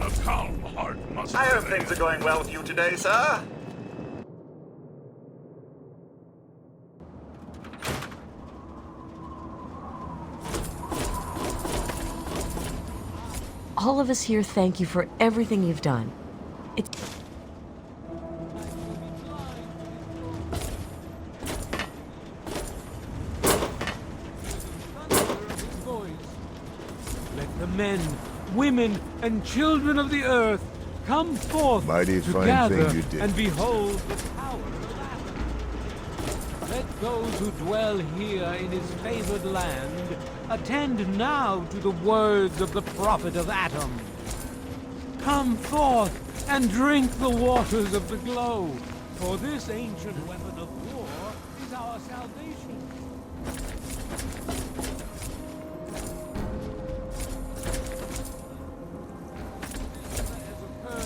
A calm heart must I hope prevail. things are going well with you today, sir. All of us here thank you for everything you've done. It's... Let the men, women, and children of the earth come forth Mighty to fine gather thing you did. and behold the power of Atom. Let those who dwell here in his favored land attend now to the words of the prophet of Atom. Come forth and drink the waters of the glow, for this ancient weapon of war is our salvation.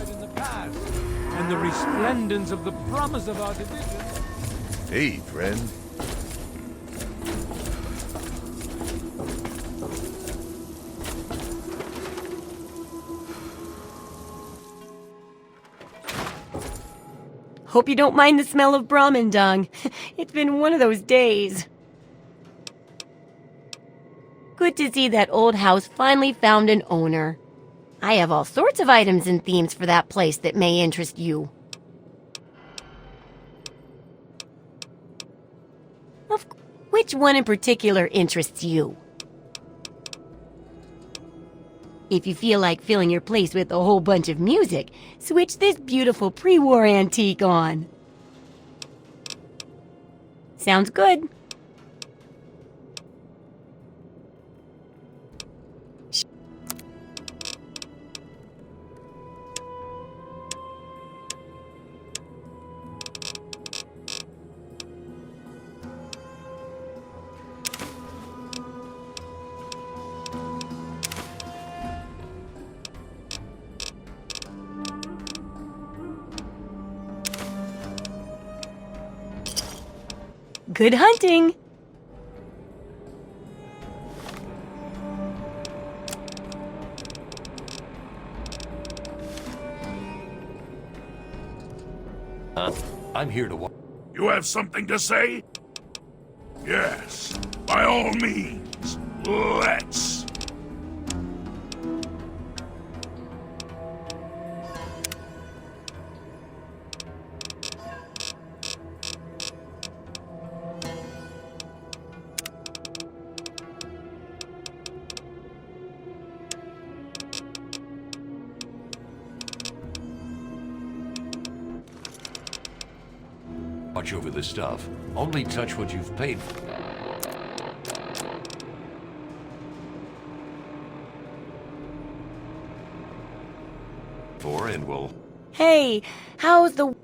In the past, and the resplendence of the promise of our division. Hey, friend. Hope you don't mind the smell of Brahmin dung. It's been one of those days. Good to see that old house finally found an owner. I have all sorts of items and themes for that place that may interest you. Which one in particular interests you? If you feel like filling your place with a whole bunch of music, switch this beautiful pre-war antique on. Sounds good. Good hunting! I'm here to watch. You have something to say? Yes, by all means, let's. Watch over the stuff. Only touch what you've paid for, and we'll... Hey, how's the...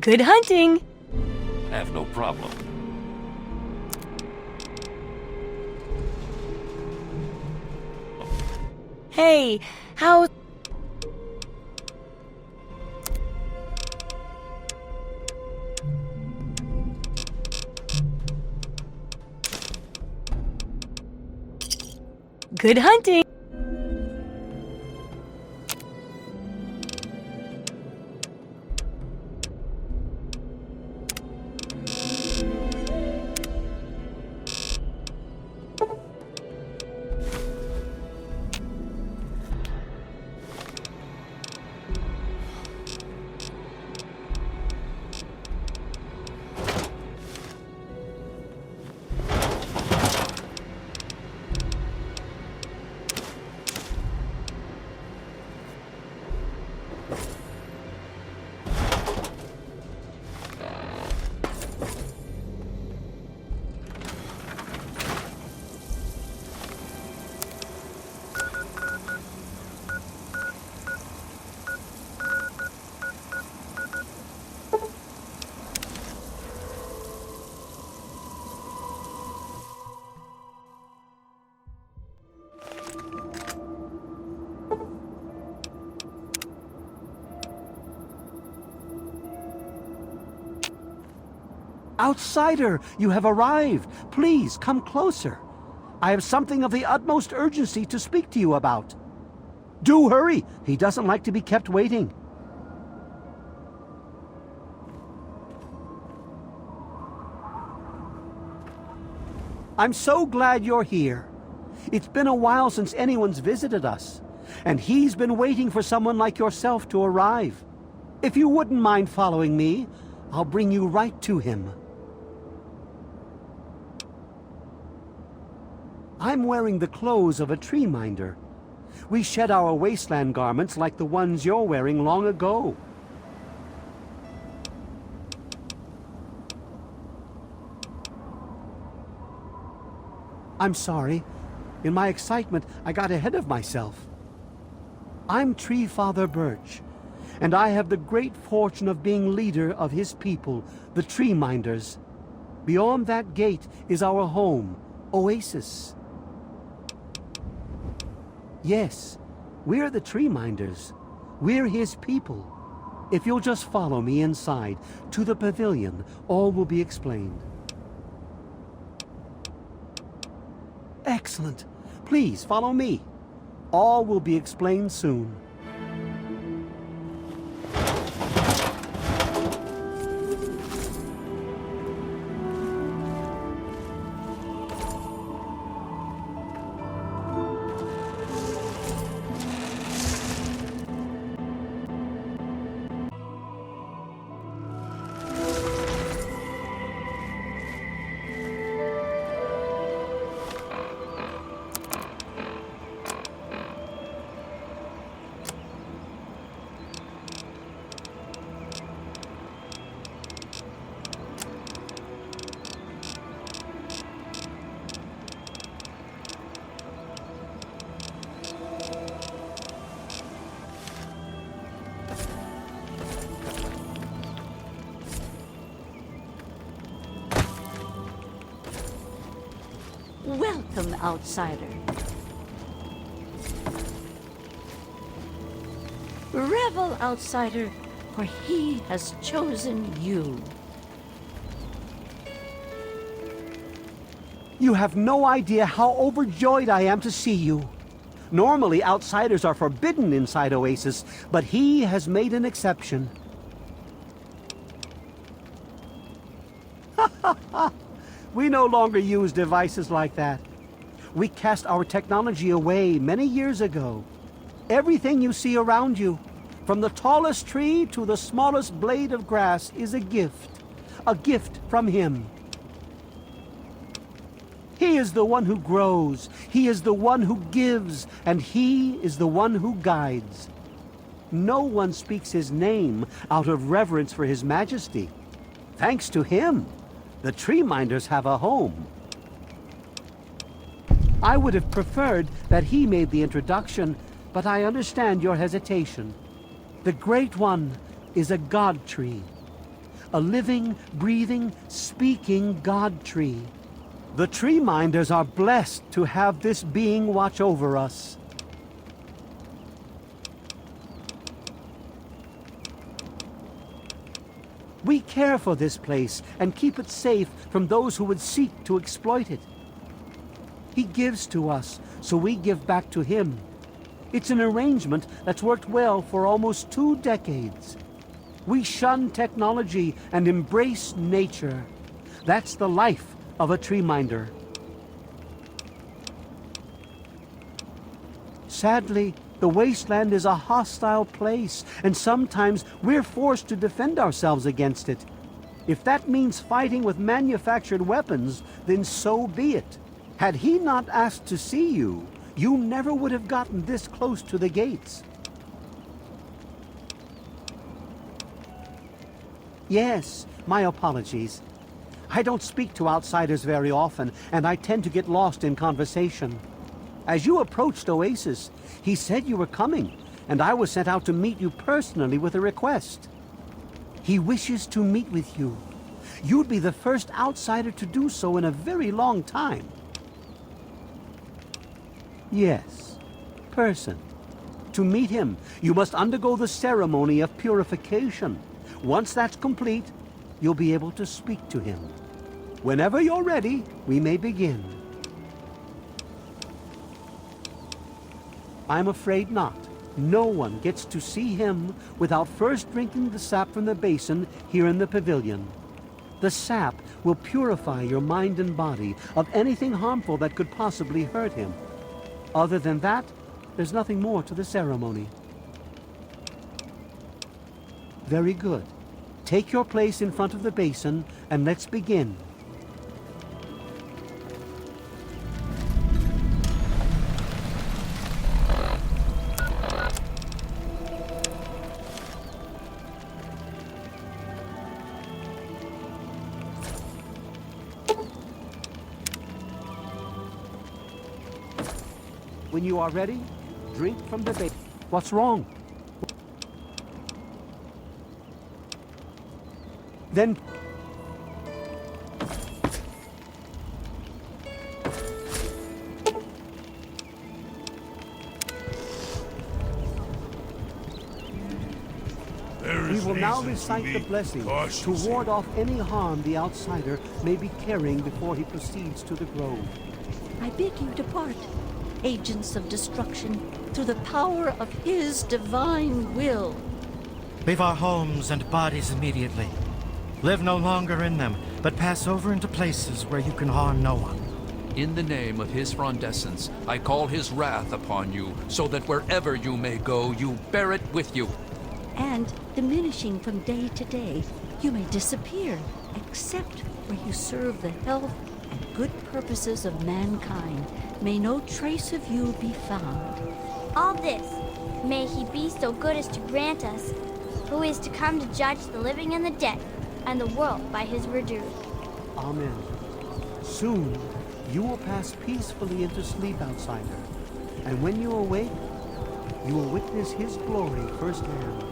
Good hunting! Have no problem. Hey, how's... Good hunting! Outsider, you have arrived. Please, come closer. I have something of the utmost urgency to speak to you about. Do hurry. He doesn't like to be kept waiting. I'm so glad you're here. It's been a while since anyone's visited us, and he's been waiting for someone like yourself to arrive. If you wouldn't mind following me, I'll bring you right to him. I'm wearing the clothes of a tree minder. We shed our wasteland garments like the ones you're wearing long ago. I'm sorry. In my excitement, I got ahead of myself. I'm Tree Father Birch, and I have the great fortune of being leader of his people, the Tree Minders. Beyond that gate is our home, Oasis. Yes, we're the Tree Minders. We're his people. If you'll just follow me inside, to the pavilion, all will be explained. Excellent. Please follow me. All will be explained soon. Welcome, outsider. Revel, outsider, for he has chosen you. You have no idea how overjoyed I am to see you. Normally, outsiders are forbidden inside Oasis, but he has made an exception. We no longer use devices like that. We cast our technology away many years ago. Everything you see around you, from the tallest tree to the smallest blade of grass, is a gift from him. He is the one who grows, he is the one who gives, and he is the one who guides. No one speaks his name out of reverence for his majesty. Thanks to him, the Tree Minders have a home. I would have preferred that he made the introduction, but I understand your hesitation. The Great One is a God tree. A living, breathing, speaking God tree. The Tree Minders are blessed to have this being watch over us. We care for this place and keep it safe from those who would seek to exploit it. He gives to us, so we give back to him. It's an arrangement that's worked well for almost 2 decades. We shun technology and embrace nature. That's the life of a tree minder. Sadly, the wasteland is a hostile place, and sometimes we're forced to defend ourselves against it. If that means fighting with manufactured weapons, then so be it. Had he not asked to see you, you never would have gotten this close to the gates. Yes, my apologies. I don't speak to outsiders very often, and I tend to get lost in conversation. As you approached Oasis, he said you were coming, and I was sent out to meet you personally with a request. He wishes to meet with you. You'd be the first outsider to do so in a very long time. Yes, person. To meet him, you must undergo the ceremony of purification. Once that's complete, you'll be able to speak to him. Whenever you're ready, we may begin. I'm afraid not. No one gets to see him without first drinking the sap from the basin here in the pavilion. The sap will purify your mind and body of anything harmful that could possibly hurt him. Other than that, there's nothing more to the ceremony. Very good. Take your place in front of the basin and let's begin. When you are ready, drink from the basin. What's wrong? Then... We will now recite the blessing to ward off any harm the outsider may be carrying before he proceeds to the grove. I bid you depart, agents of destruction, through the power of his divine will. Leave our homes and bodies immediately. Live no longer in them, but pass over into places where you can harm no one. In the name of his frondescence, I call his wrath upon you, so that wherever you may go, you bear it with you. And, diminishing from day to day, you may disappear, except where you serve the health and good purposes of mankind. May no trace of you be found. All this, may he be so good as to grant us, who is to come to judge the living and the dead, and the world by his redo. Amen. Soon, you will pass peacefully into sleep, outsider. And when you awake, you will witness his glory firsthand.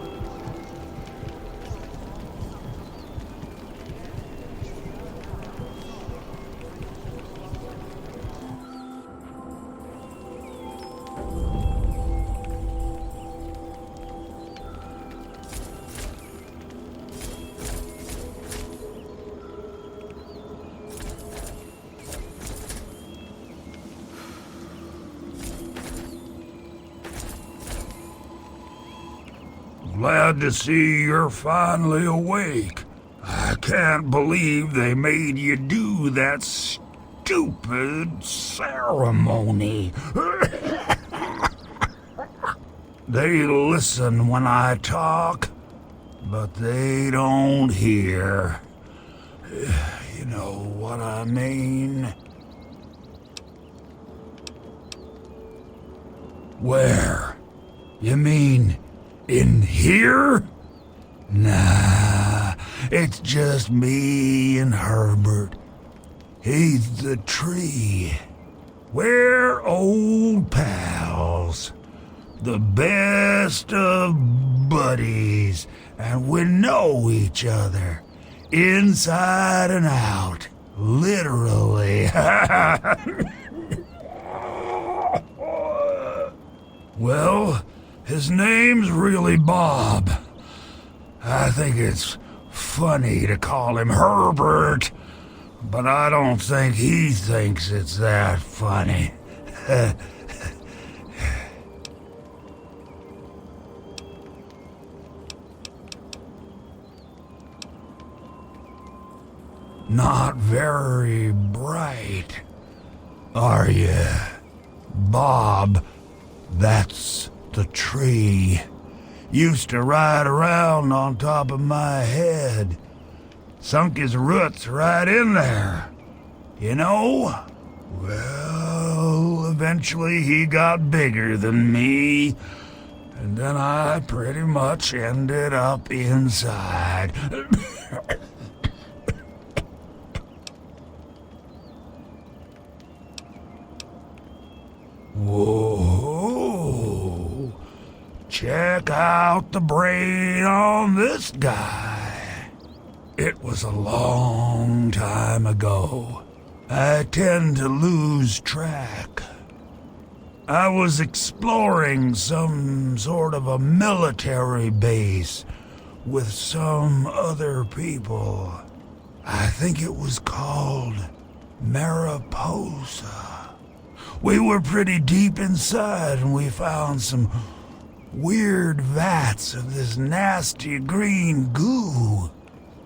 Glad to see you're finally awake. I can't believe they made you do that stupid ceremony. They listen when I talk, but they don't hear. You know what I mean? Where? You mean in here? Nah, it's just me and Herbert. He's the tree. We're old pals. The best of buddies. And we know each other. Inside and out. Literally. Well, his name's really Bob. I think it's funny to call him Herbert, but I don't think he thinks it's that funny. Not very bright, are you? Bob, that's the tree. Used to ride around on top of my head. Sunk his roots right in there. You know? Well, eventually he got bigger than me. And then I pretty much ended up inside. Whoa. Check out the brain on this guy. It was a long time ago. I tend to lose track. I was exploring some sort of a military base with some other people. I think it was called Mariposa. We were pretty deep inside and we found some weird vats of this nasty green goo.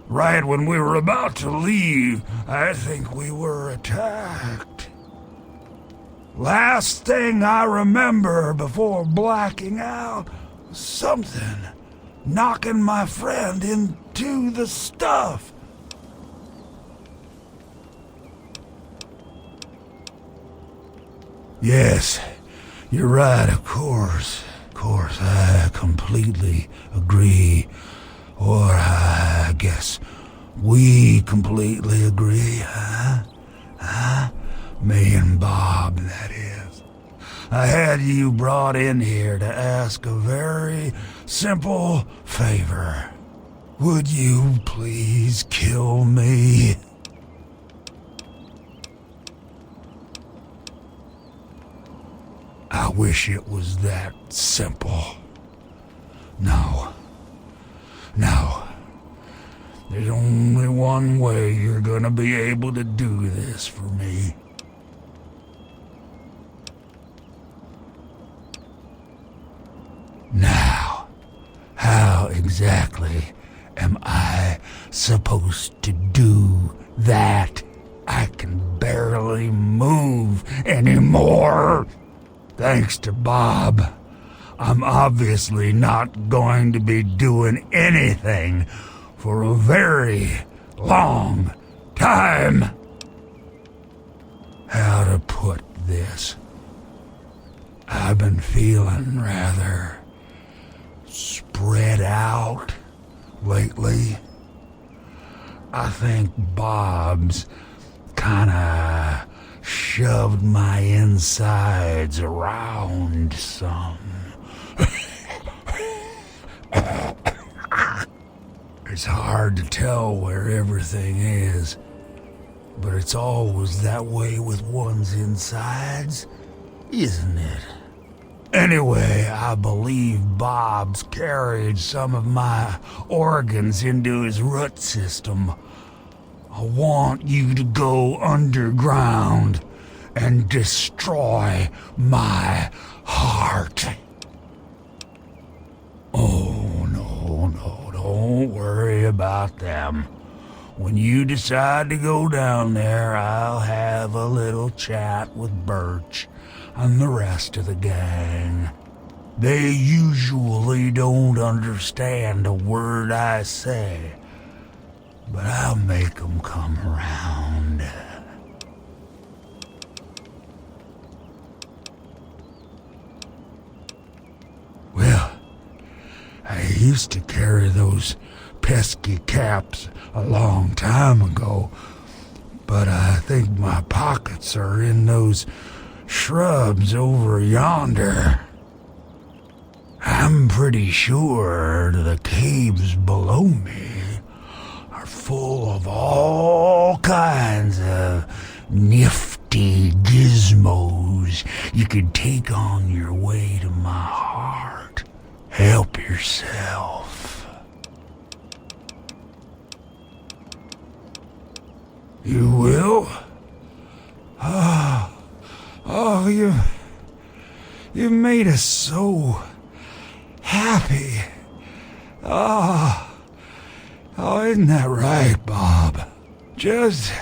Right when we were about to leave, I think we were attacked. Last thing I remember before blacking out was something knocking my friend into the stuff. Yes, you're right, of course. Of course, I completely agree. Or I guess we completely agree, huh? Huh? Me and Bob, that is. I had you brought in here to ask a very simple favor. Would you please kill me? I wish it was that simple. No. There's only one way you're gonna be able to do this for me. Now, how exactly am I supposed to do that? I can barely move anymore. Thanks to Bob, I'm obviously not going to be doing anything for a very long time. How to put this? I've been feeling rather spread out lately. I think Bob's kinda shoved my insides around some. It's hard to tell where everything is, but it's always that way with one's insides, isn't it? Anyway, I believe Bob's carried some of my organs into his root system. I want you to go underground and destroy my heart. Oh, no, don't worry about them. When you decide to go down there, I'll have a little chat with Birch and the rest of the gang. They usually don't understand a word I say, but I'll make them come around. Well, I used to carry those pesky caps a long time ago, but I think my pockets are in those shrubs over yonder. I'm pretty sure the caves below me are full of all kinds of nifty gizmos you could take on your way to my heart. Help yourself. You will? Oh, you made us so happy. Oh, isn't that right, Bob? Just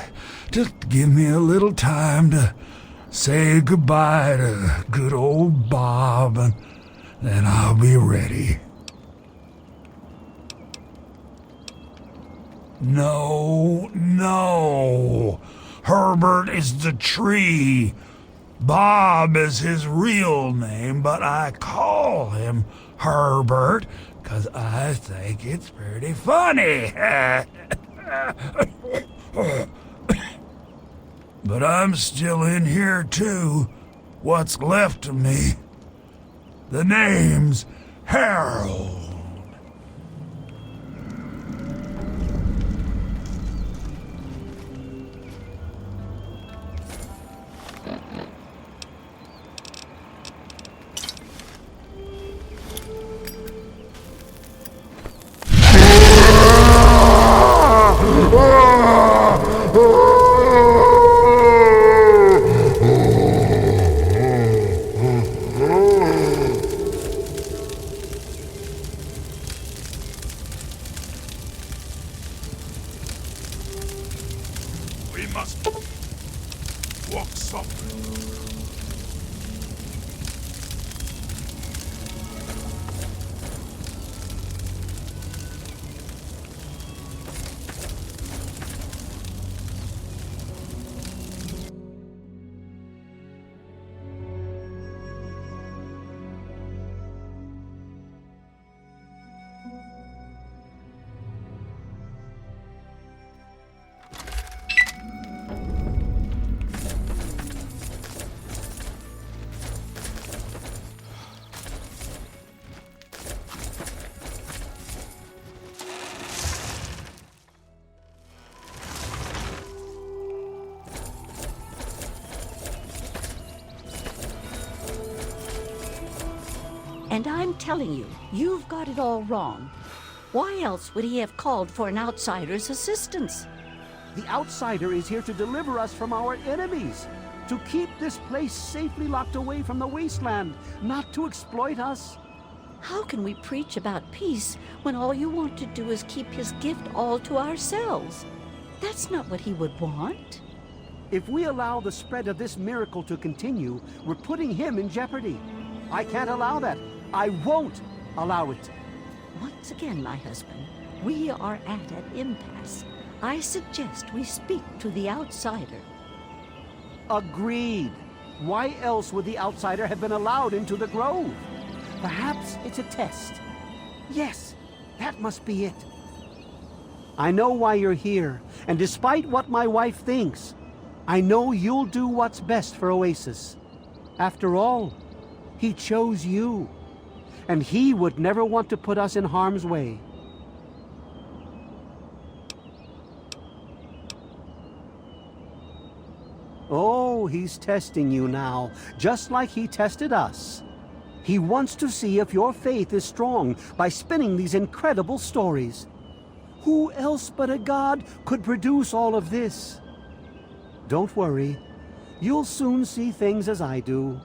give me a little time to say goodbye to good old Bob, and then I'll be ready. No. Herbert is the tree. Bob is his real name, but I call him Herbert because I think it's pretty funny. But I'm still in here too. What's left of me? The name's Harold. Walk softly. And I'm telling you, you've got it all wrong. Why else would he have called for an outsider's assistance? The outsider is here to deliver us from our enemies, to keep this place safely locked away from the wasteland, not to exploit us. How can we preach about peace when all you want to do is keep his gift all to ourselves? That's not what he would want. If we allow the spread of this miracle to continue, we're putting him in jeopardy. I can't allow that. I won't allow it. Once again, my husband, we are at an impasse. I suggest we speak to the outsider. Agreed. Why else would the outsider have been allowed into the grove? Perhaps it's a test. Yes, that must be it. I know why you're here, and despite what my wife thinks, I know you'll do what's best for Oasis. After all, he chose you, and he would never want to put us in harm's way. Oh, he's testing you now, just like he tested us. He wants to see if your faith is strong by spinning these incredible stories. Who else but a god could produce all of this? Don't worry. You'll soon see things as I do.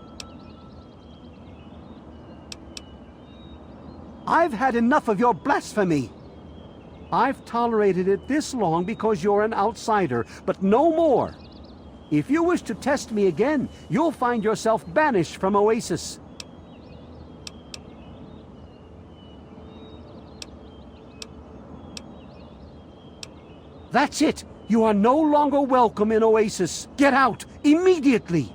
I've had enough of your blasphemy. I've tolerated it this long because you're an outsider, but no more. If you wish to test me again, you'll find yourself banished from Oasis. That's it! You are no longer welcome in Oasis. Get out, immediately!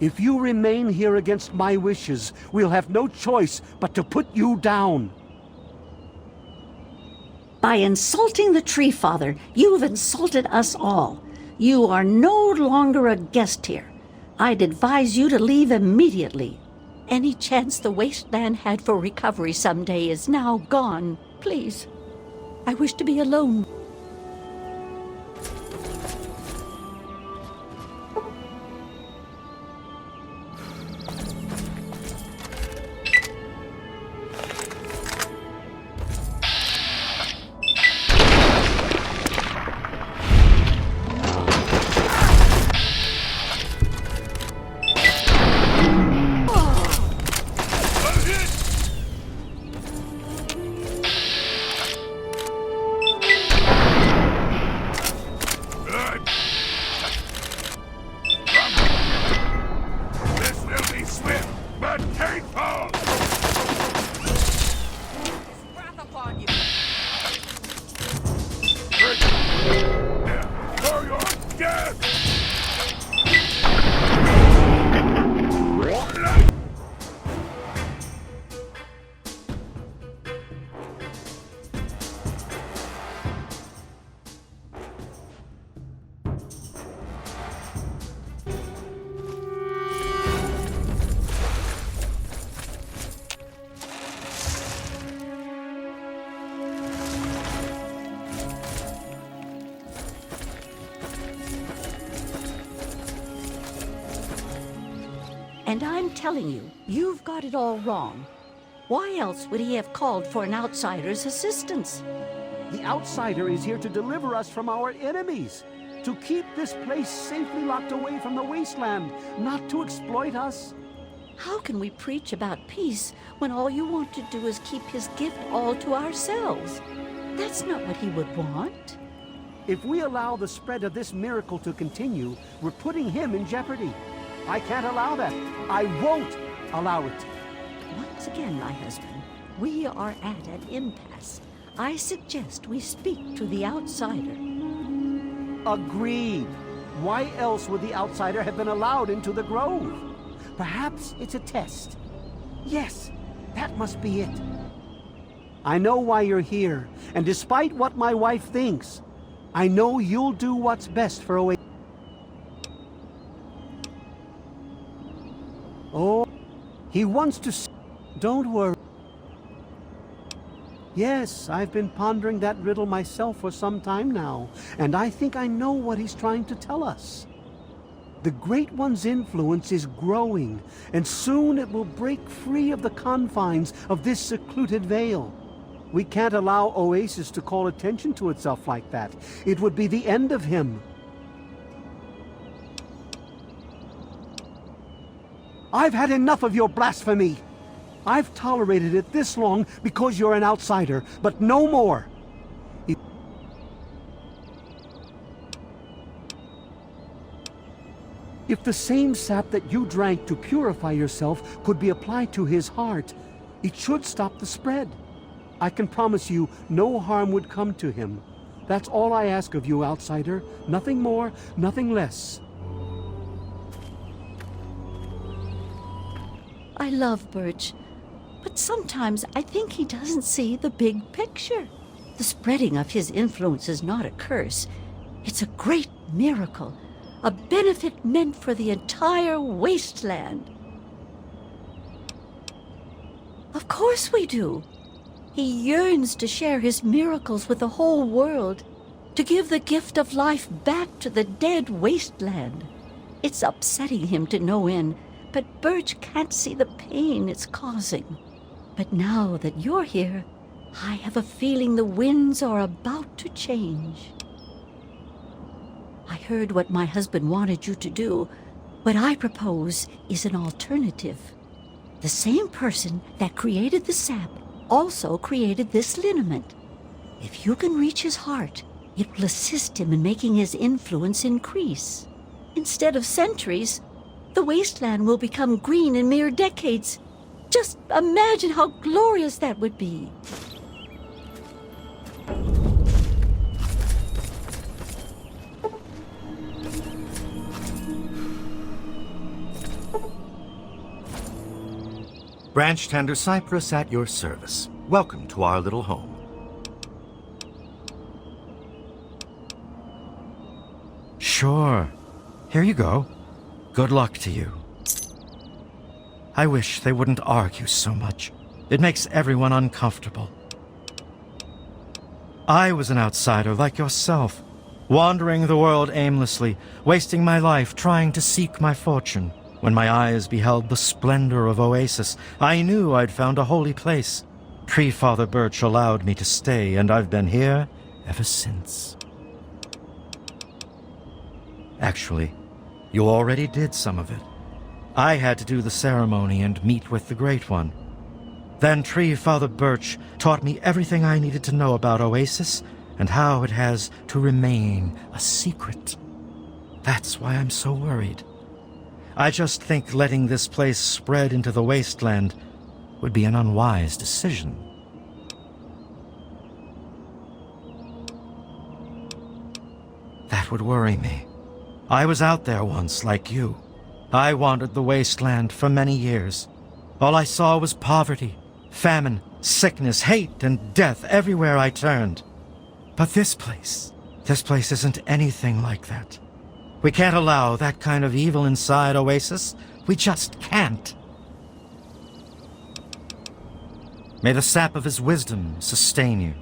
If you remain here against my wishes, we'll have no choice but to put you down. By insulting the Tree Father, you've insulted us all. You are no longer a guest here. I'd advise you to leave immediately. Any chance the wasteland had for recovery someday is now gone. Please, I wish to be alone. And I'm telling you, you've got it all wrong. Why else would he have called for an outsider's assistance? The outsider is here to deliver us from our enemies, to keep this place safely locked away from the wasteland, not to exploit us. How can we preach about peace when all you want to do is keep his gift all to ourselves? That's not what he would want. If we allow the spread of this miracle to continue, we're putting him in jeopardy. I can't allow that. I won't allow it. Once again, my husband, we are at an impasse. I suggest we speak to the outsider. Agreed. Why else would the outsider have been allowed into the grove? Perhaps it's a test. Yes, that must be it. I know why you're here, and despite what my wife thinks, I know you'll do what's best for Oasis. Oh, he wants to see. Don't worry. Yes, I've been pondering that riddle myself for some time now, and I think I know what he's trying to tell us. The Great One's influence is growing, and soon it will break free of the confines of this secluded vale. We can't allow Oasis to call attention to itself like that. It would be the end of him. I've had enough of your blasphemy. I've tolerated it this long because you're an outsider, but no more. If the same sap that you drank to purify yourself could be applied to his heart, it should stop the spread. I can promise you no harm would come to him. That's all I ask of you, outsider. Nothing more, nothing less. I love Birch, but sometimes I think he doesn't see the big picture. The spreading of his influence is not a curse. It's a great miracle, a benefit meant for the entire wasteland. Of course we do. He yearns to share his miracles with the whole world, to give the gift of life back to the dead wasteland. It's upsetting him to no end, but Birch can't see the pain it's causing. But now that you're here, I have a feeling the winds are about to change. I heard what my husband wanted you to do. What I propose is an alternative. The same person that created the sap also created this liniment. If you can reach his heart, it will assist him in making his influence increase. Instead of centuries, the wasteland will become green in mere decades. Just imagine how glorious that would be. Branch Tender Cypress at your service. Welcome to our little home. Sure. Here you go. Good luck to you. I wish they wouldn't argue so much. It makes everyone uncomfortable. I was an outsider like yourself, wandering the world aimlessly, wasting my life trying to seek my fortune. When my eyes beheld the splendor of Oasis, I knew I'd found a holy place. Tree Father Birch allowed me to stay, and I've been here ever since. Actually, you already did some of it. I had to do the ceremony and meet with the Great One. Then Tree Father Birch taught me everything I needed to know about Oasis and how it has to remain a secret. That's why I'm so worried. I just think letting this place spread into the wasteland would be an unwise decision. That would worry me. I was out there once, like you. I wandered the wasteland for many years. All I saw was poverty, famine, sickness, hate, and death everywhere I turned. But this place isn't anything like that. We can't allow that kind of evil inside Oasis. We just can't. May the sap of his wisdom sustain you.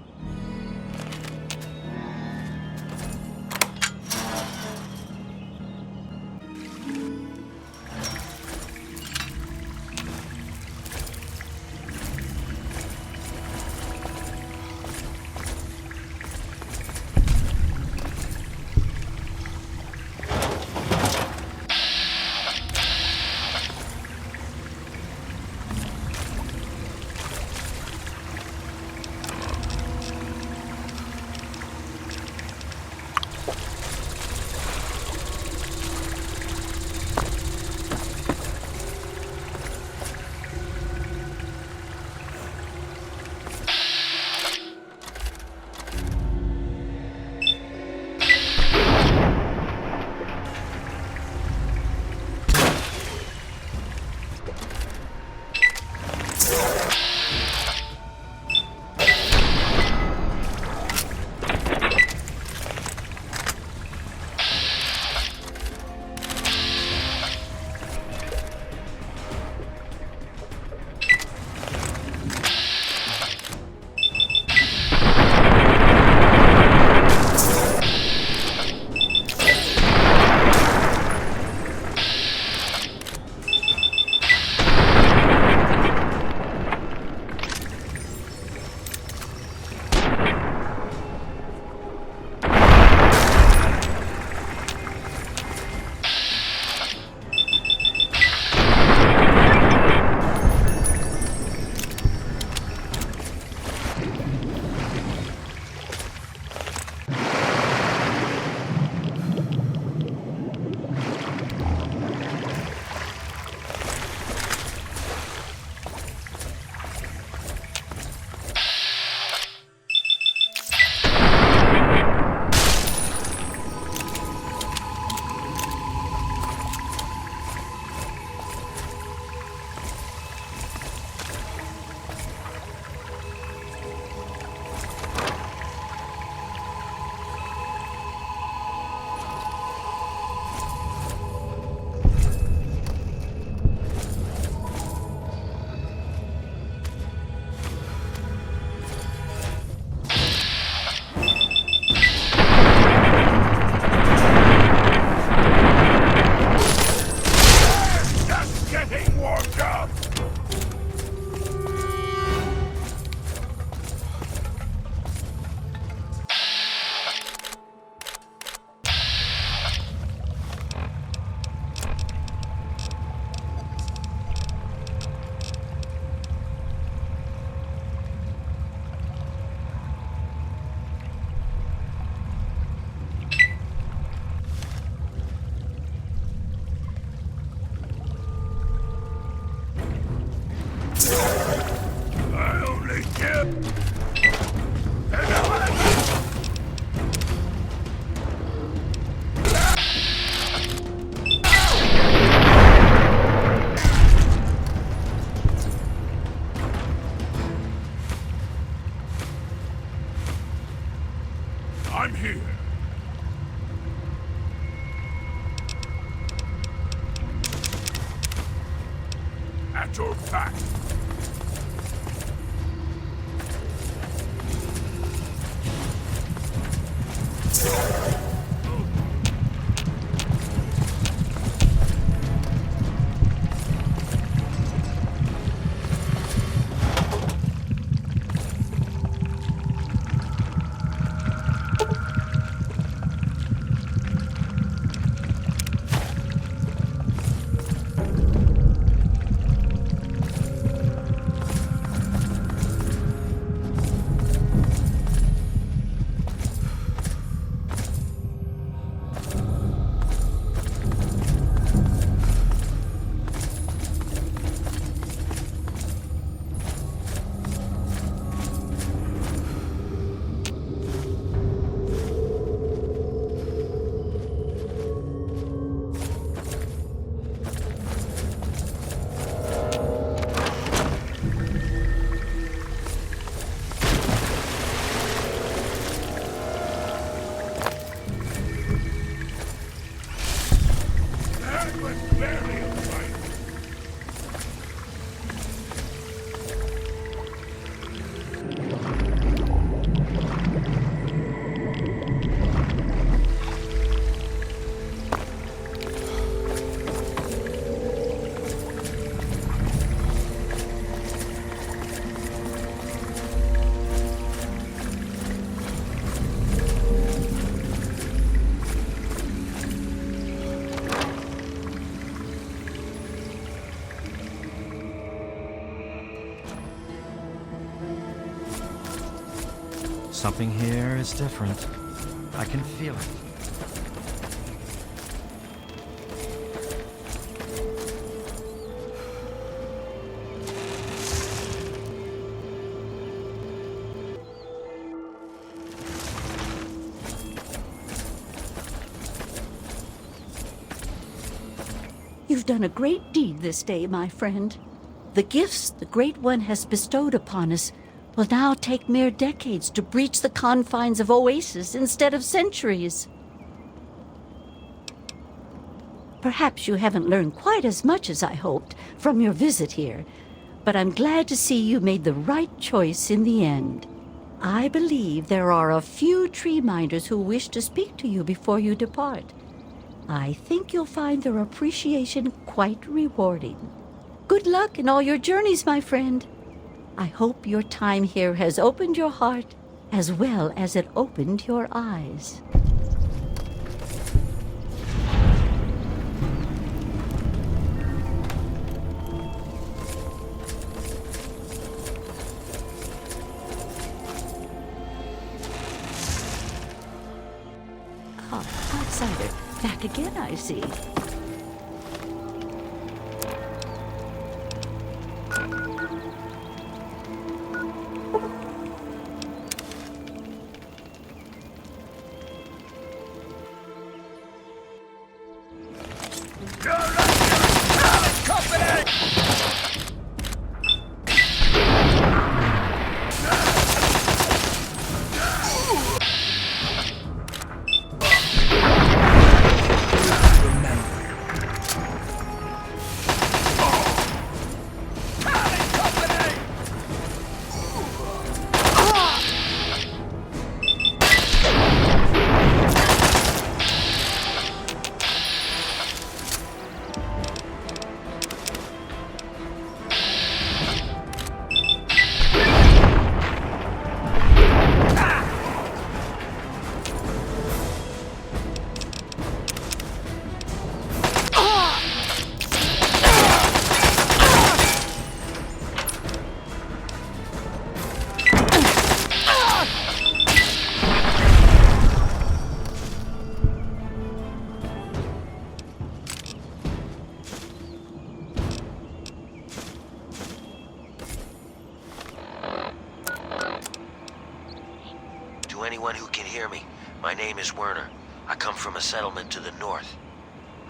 I'm here. At your back. Something here is different. I can feel it. You've done a great deed this day, my friend. The gifts the Great One has bestowed upon us will now take mere decades to breach the confines of oases instead of centuries. Perhaps you haven't learned quite as much as I hoped from your visit here, but I'm glad to see you made the right choice in the end. I believe there are a few tree minders who wish to speak to you before you depart. I think you'll find their appreciation quite rewarding. Good luck in all your journeys, my friend. I hope your time here has opened your heart as well as it opened your eyes. Oh, outsider. Back again, I see. Remember. anyone who can hear me, my name is Werner. I come from a settlement to the north.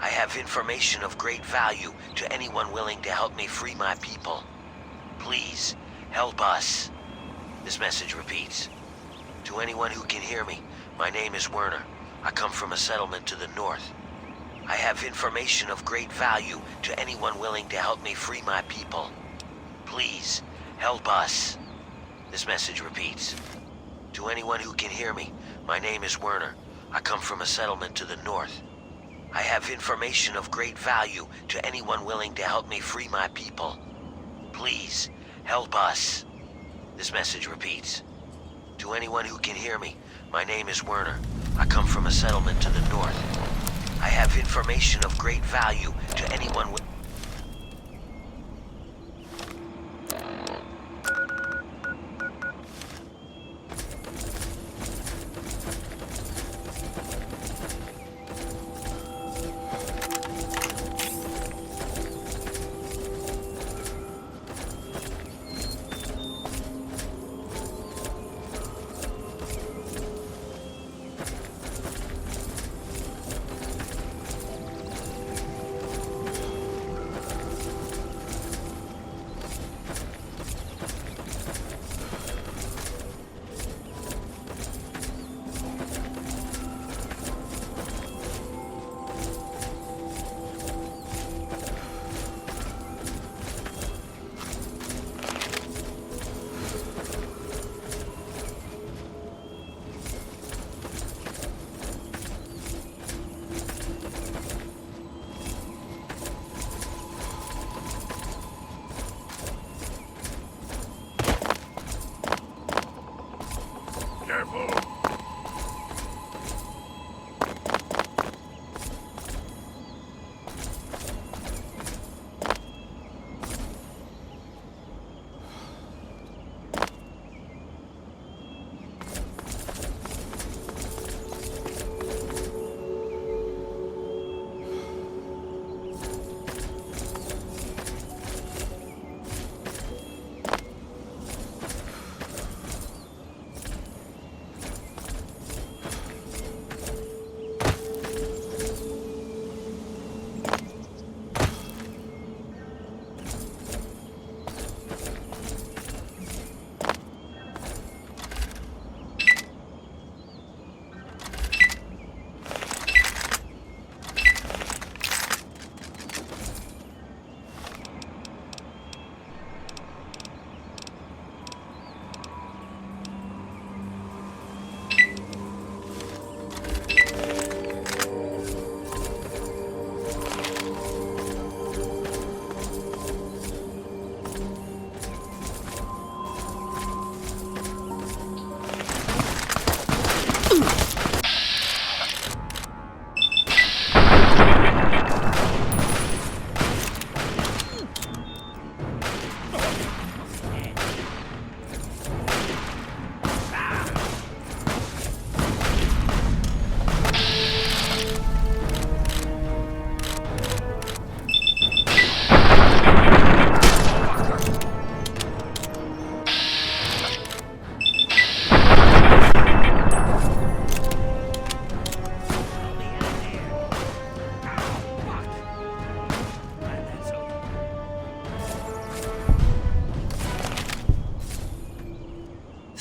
I have information of great value to anyone willing to help me free my people. Please, help us. This message repeats. To anyone who can hear me, my name is Werner. I come from a settlement to the north. I have information of great value to anyone willing to help me free my people. Please, help us. This message repeats. To anyone who can hear me, my name is Werner. I come from a settlement to the north. I have information of great value to anyone willing to help me free my people. Please, help us. This message repeats. To anyone who can hear me, my name is Werner. I come from a settlement to the north. I have information of great value to anyone willing.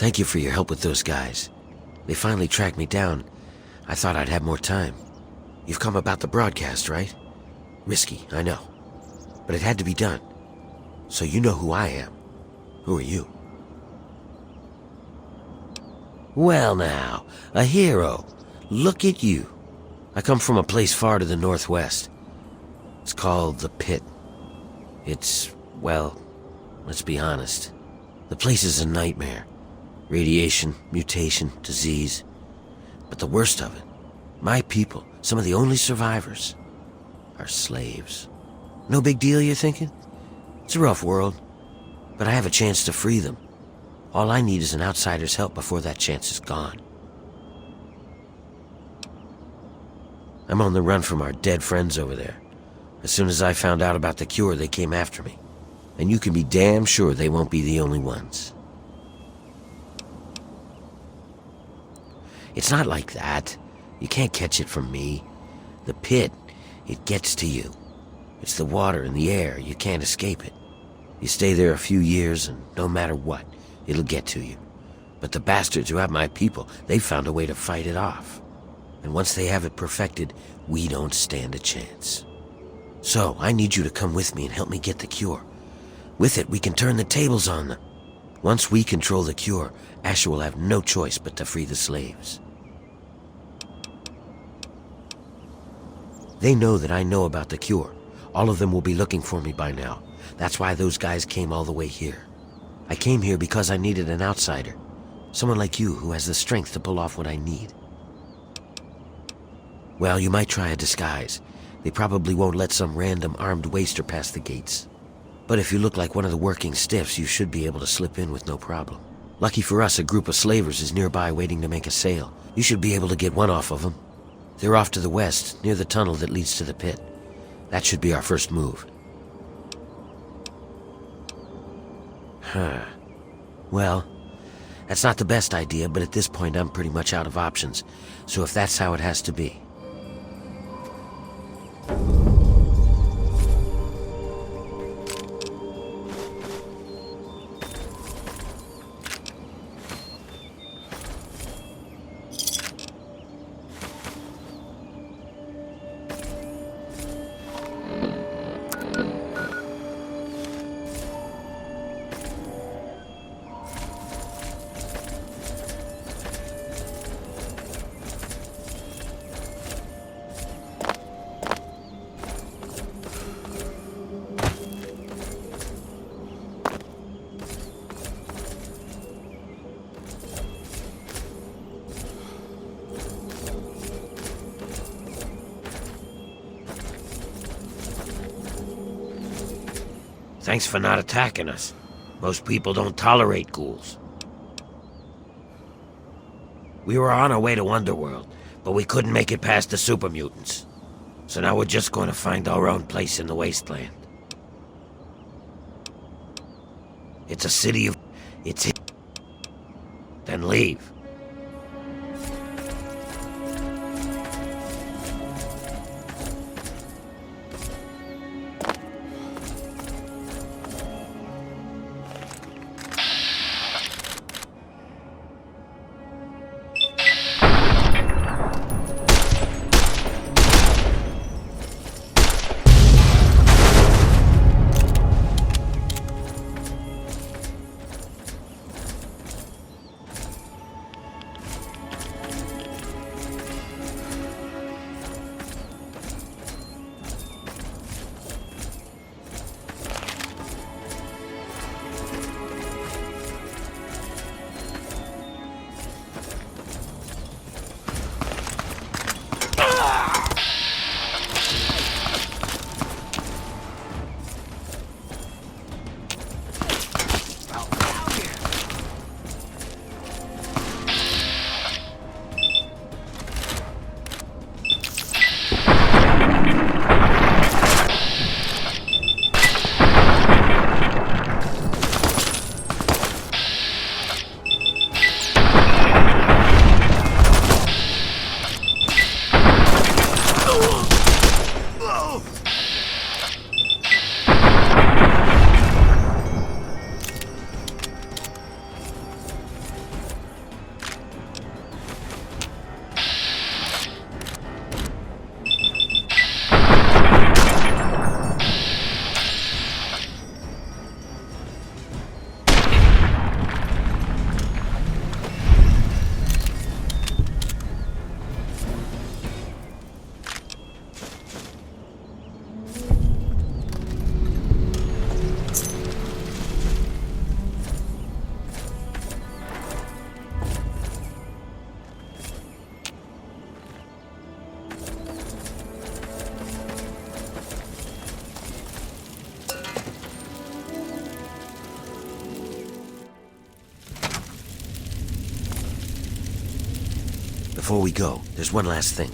Thank you for your help with those guys. They finally tracked me down. I thought I'd have more time. You've come about the broadcast, right? Risky, I know. But it had to be done. So you know who I am. Who are you? Well now, a hero. Look at you. I come from a place far to the northwest. It's called the Pitt. It's, well, let's be honest. The place is a nightmare. Radiation, mutation, disease. But the worst of it, my people, some of the only survivors, are slaves. No big deal, you're thinking? It's a rough world, but I have a chance to free them. All I need is an outsider's help before that chance is gone. I'm on the run from our dead friends over there. As soon as I found out about the cure, they came after me. And you can be damn sure they won't be the only ones. It's not like that. You can't catch it from me. The pit, it gets to you. It's the water and the air. You can't escape it. You stay there a few years, and no matter what, it'll get to you. But the bastards who have my people, they've found a way to fight it off. And once they have it perfected, we don't stand a chance. So, I need you to come with me and help me get the cure. With it, we can turn the tables on them. Once we control the cure, Asher will have no choice but to free the slaves. They know that I know about the cure. All of them will be looking for me by now. That's why those guys came all the way here. I came here because I needed an outsider. Someone like you who has the strength to pull off what I need. Well, you might try a disguise. They probably won't let some random armed waster pass the gates. But if you look like one of the working stiffs, you should be able to slip in with no problem. Lucky for us, a group of slavers is nearby waiting to make a sale. You should be able to get one off of them. They're off to the west, near the tunnel that leads to the pit. That should be our first move. Well, that's not the best idea, but at this point I'm pretty much out of options. So if that's how it has to be. Thanks for not attacking us. Most people don't tolerate ghouls. We were on our way to Underworld, but we couldn't make it past the super mutants. So now we're just going to find our own place in the Wasteland. It's a city of... It's... Then leave. Before we go, there's one last thing.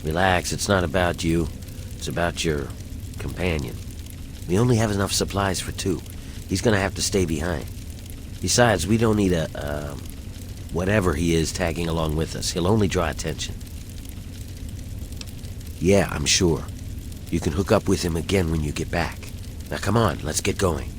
Relax, it's not about you. It's about your companion. We only have enough supplies for 2. He's gonna have to stay behind. Besides, we don't need a Whatever he is tagging along with us, he'll only draw attention. Yeah, I'm sure. You can hook up with him again when you get back. Now come on, let's get going.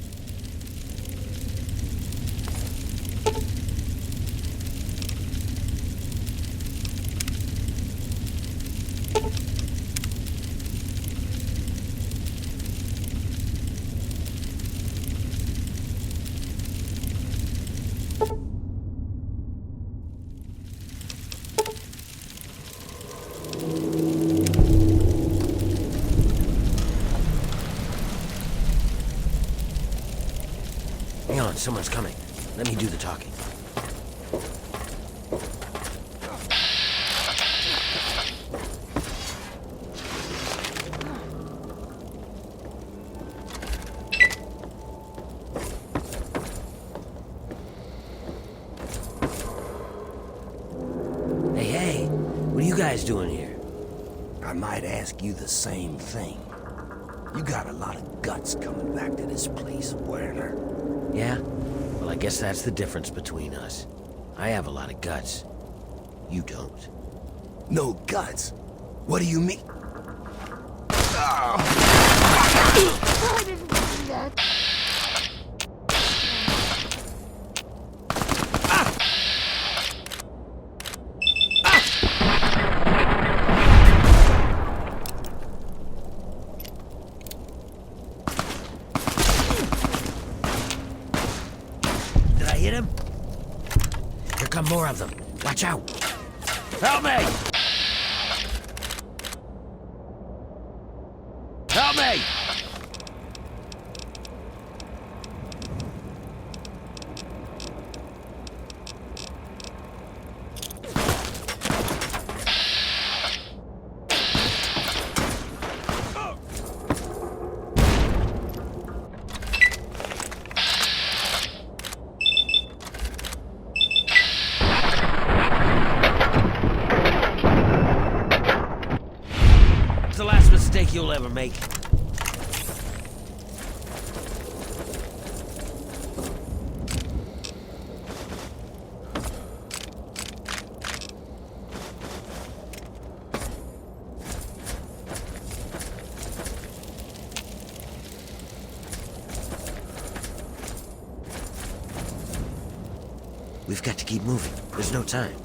Hang on, someone's coming. Let me do the talking. Hey, what are you guys doing here? I might ask you the same thing. You got a lot of guts coming back to this place, Werner. Yeah? Well, I guess that's the difference between us. I have a lot of guts. You don't. No guts? What do you mean? I didn't do that. Did I hit him? Here come more of them. Watch out! Help me! Help me! It's the last mistake you'll ever make. We've got to keep moving. There's no time.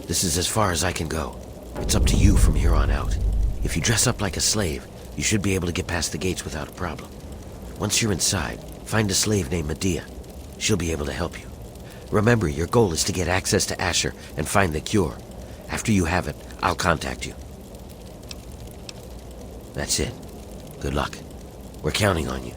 This is as far as I can go. It's up to you from here on out. If you dress up like a slave, you should be able to get past the gates without a problem. Once you're inside, find a slave named Medea. She'll be able to help you. Remember, your goal is to get access to Asher and find the cure. After you have it, I'll contact you. That's it. Good luck. We're counting on you.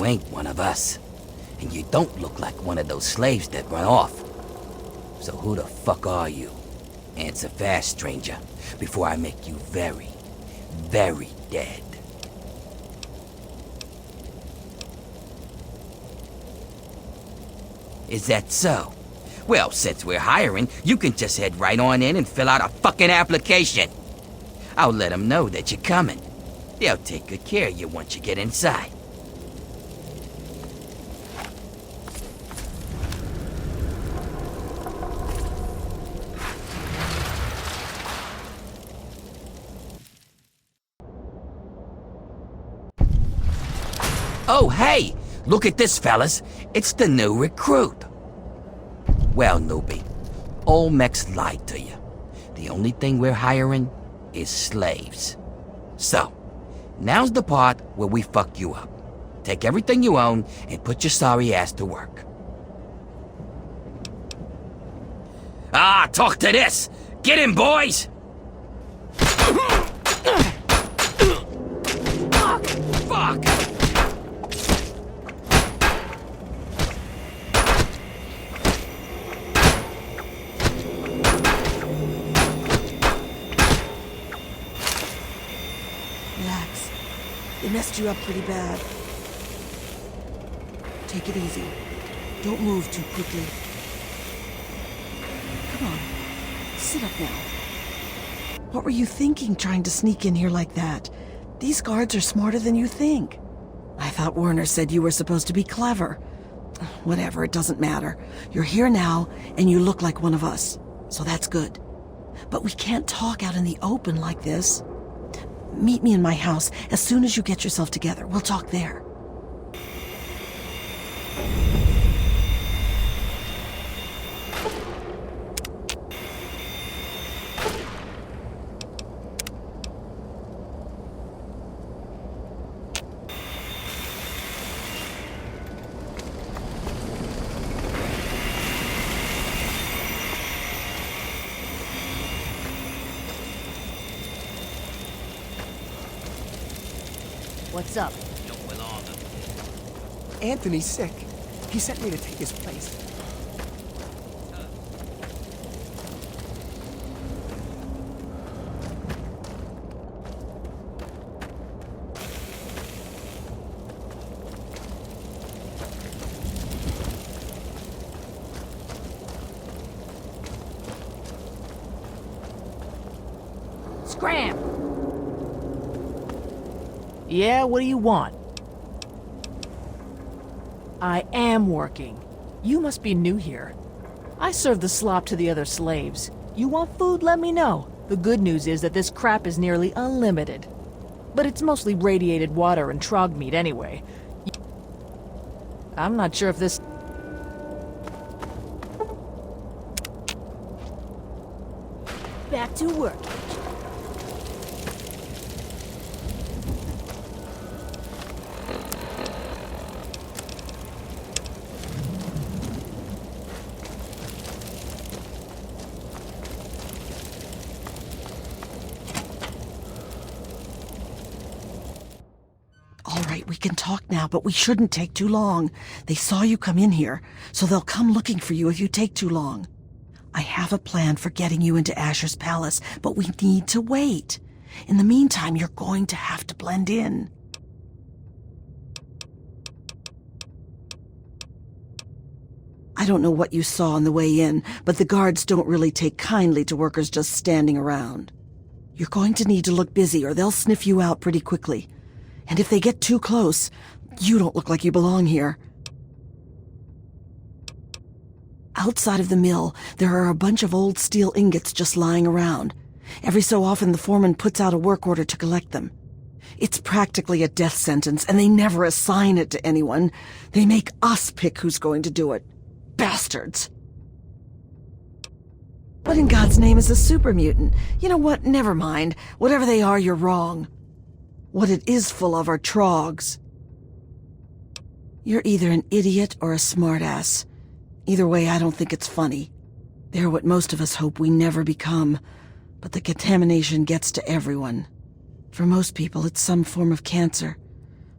ain't one of us. And you don't look like one of those slaves that run off. So who the fuck are you? Answer fast, stranger, before I make you very, very dead. Is that so? Well, since we're hiring, you can just head right on in and fill out a fucking application. I'll let them know that you're coming. They'll take good care of you once you get inside. Oh, hey! Look at this, fellas. It's the new recruit. Well, newbie, Olmec's lied to you. The only thing we're hiring is slaves. So, now's the part where we fuck you up. Take everything you own and put your sorry ass to work. Ah, talk to this! Get him, boys! Fuck! Relax. They messed you up pretty bad. Take it easy. Don't move too quickly. Come on. Sit up now. What were you thinking trying to sneak in here like that? These guards are smarter than you think. I thought Werner said you were supposed to be clever. Whatever, it doesn't matter. You're here now, and you look like one of us. So that's good. But we can't talk out in the open like this. Meet me in my house as soon as you get yourself together. We'll talk there. What's up? Anthony's sick. He sent me to take his place. Scram! Yeah, what do you want? I am working. You must be new here. I serve the slop to the other slaves. You want food? Let me know. The good news is that this crap is nearly unlimited. But it's mostly radiated water and trog meat anyway. I'm not sure if this... Back to work. All right, we can talk now, but we shouldn't take too long. They saw you come in here, so they'll come looking for you if you take too long. I have a plan for getting you into Asher's palace, but we need to wait. In the meantime, you're going to have to blend in. I don't know what you saw on the way in, but the guards don't really take kindly to workers just standing around. You're going to need to look busy or they'll sniff you out pretty quickly. And if they get too close, you don't look like you belong here. Outside of the mill, there are a bunch of old steel ingots just lying around. Every so often, the foreman puts out a work order to collect them. It's practically a death sentence, and they never assign it to anyone. They make us pick who's going to do it. Bastards! What in God's name is a super mutant? You know what? Never mind. Whatever they are, you're wrong. What it is full of are trogs. You're either an idiot or a smartass. Either way, I don't think it's funny. They're what most of us hope we never become, but the contamination gets to everyone. For most people, it's some form of cancer.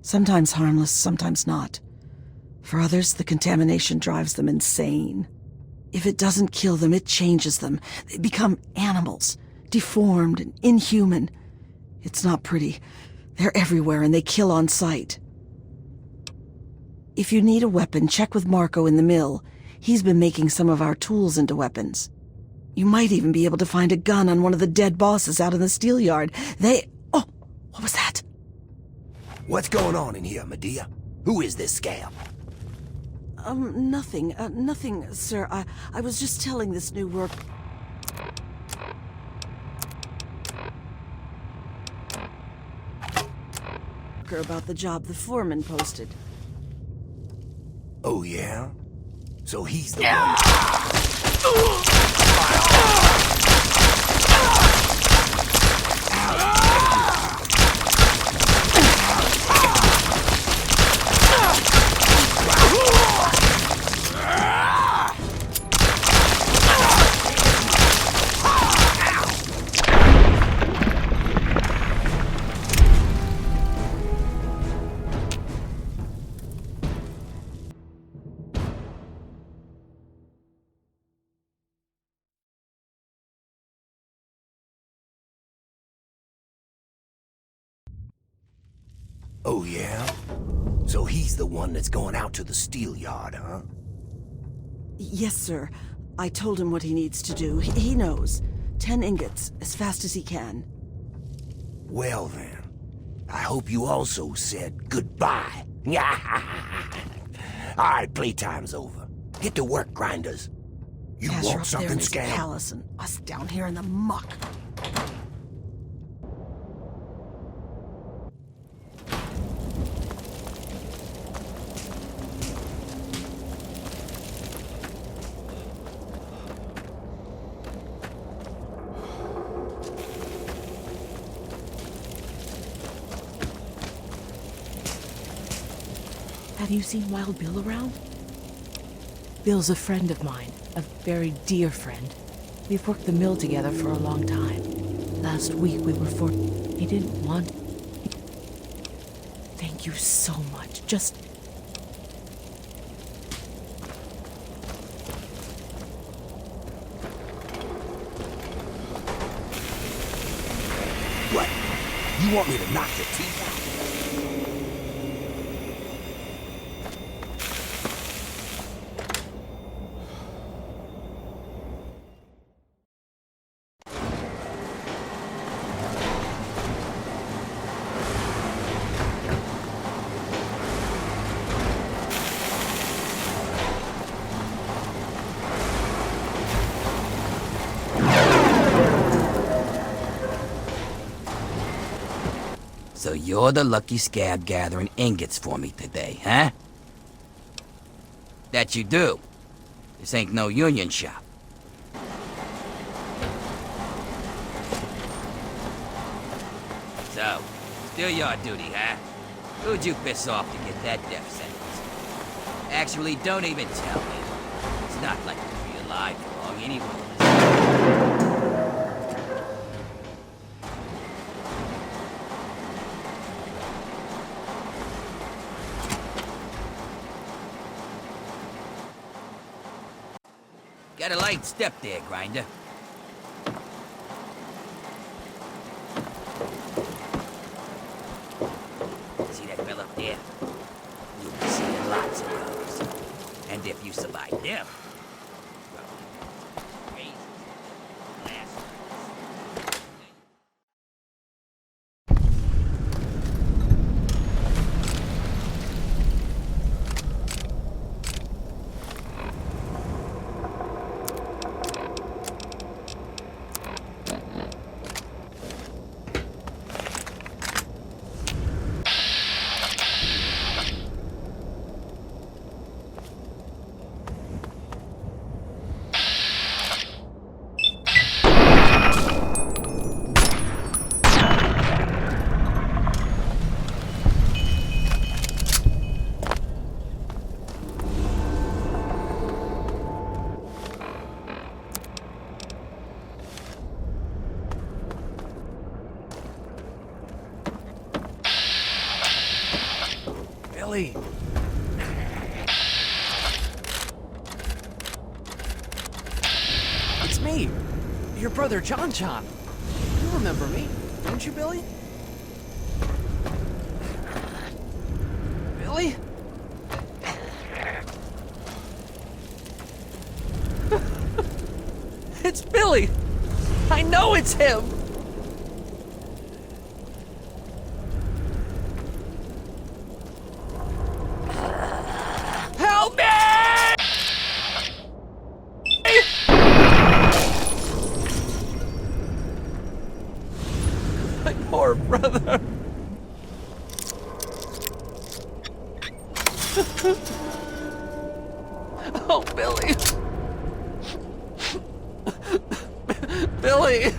Sometimes harmless, sometimes not. For others, the contamination drives them insane. If it doesn't kill them, it changes them. They become animals, deformed and inhuman. It's not pretty. They're everywhere and they kill on sight. If you need a weapon, check with Marco in the mill. He's been making some of our tools into weapons. You might even be able to find a gun on one of the dead bosses out in the steel yard. Oh, what was that? What's going on in here, Medea? Who is this scab? Nothing. Nothing, sir. I was just telling this new worker about the job the foreman posted. Oh, yeah? So he's the one... Oh, yeah? So he's the one that's going out to the steel yard, huh? Yes, sir. I told him what he needs to do. He knows. 10 ingots, as fast as he can. Well, then. I hope you also said goodbye. All right, playtime's over. Get to work, grinders. You Azure want up something, there in his Scab? palace and us down here in the muck. Have you seen Wild Bill around? Bill's a friend of mine, a very dear friend. We've worked the mill together for a long time. Last week we were He didn't want... Thank you so much. Just... What? You want me to knock your teeth out? So you're the lucky scab gathering ingots for me today, huh? That you do. This ain't no union shop. So, still your duty, huh? Who'd you piss off to get that death sentence? Actually, don't even tell me. It's not like you'll be alive for long anyway. Got a light step there, Grinder. See that fella up there? You'll be seeing lots of those. And if you survive them... Billy! It's me, your brother John. You remember me, don't you, Billy? Billy? It's Billy! I know it's him! Help me! My poor brother. Oh, Billy. Billy!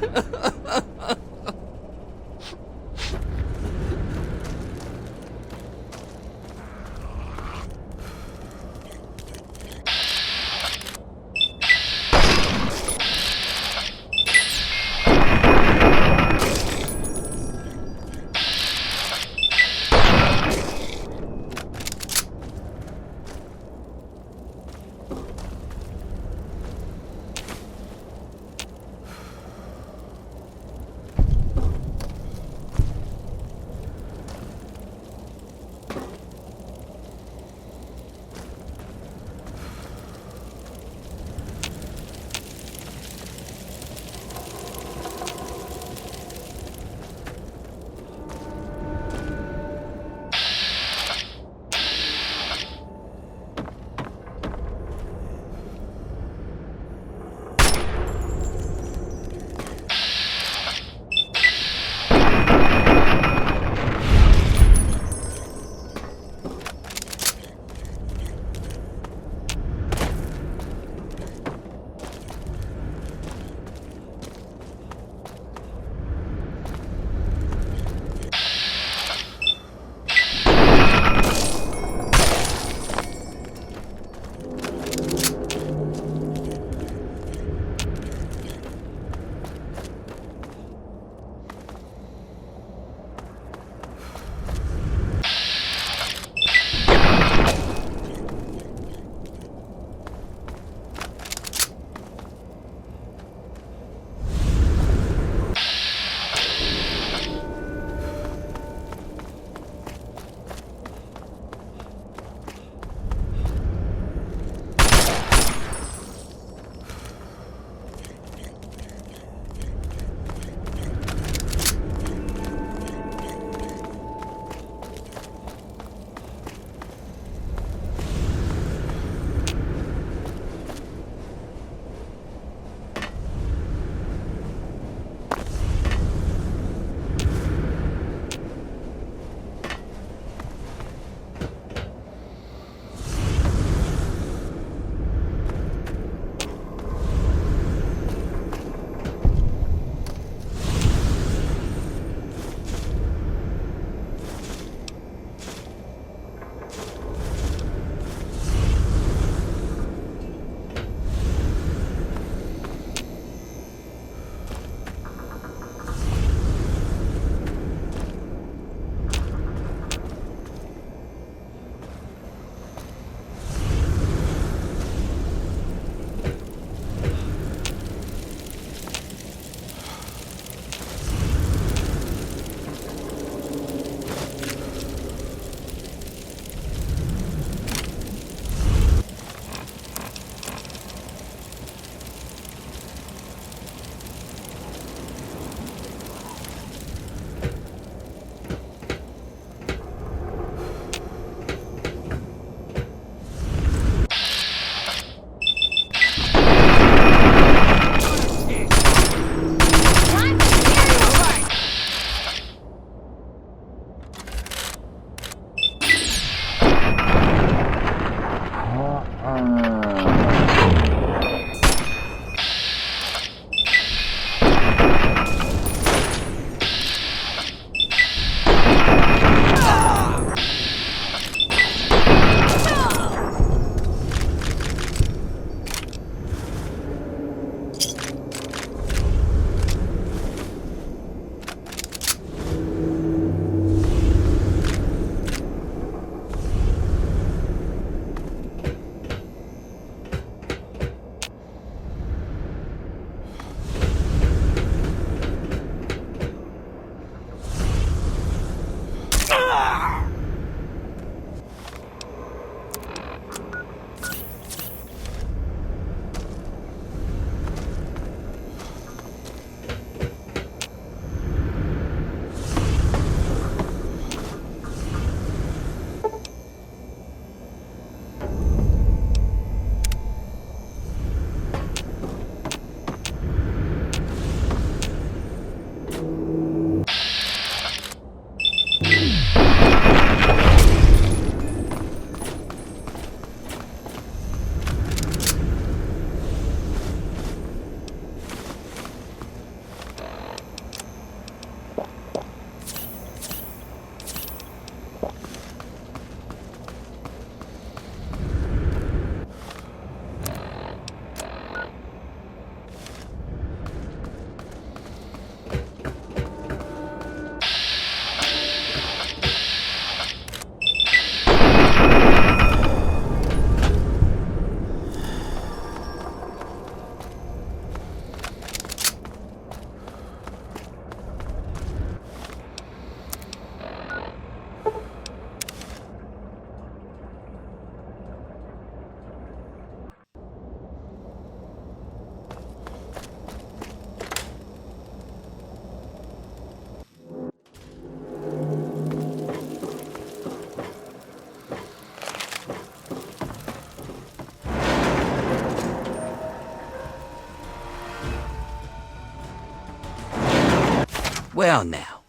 Well now,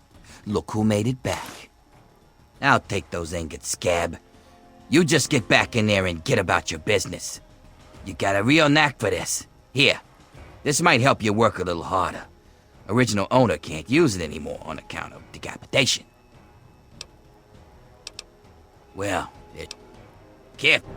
look who made it back. I'll take those ingots, Scab. You just get back in there and get about your business. You got a real knack for this. Here, this might help you work a little harder. Original owner can't use it anymore on account of decapitation. Well, careful.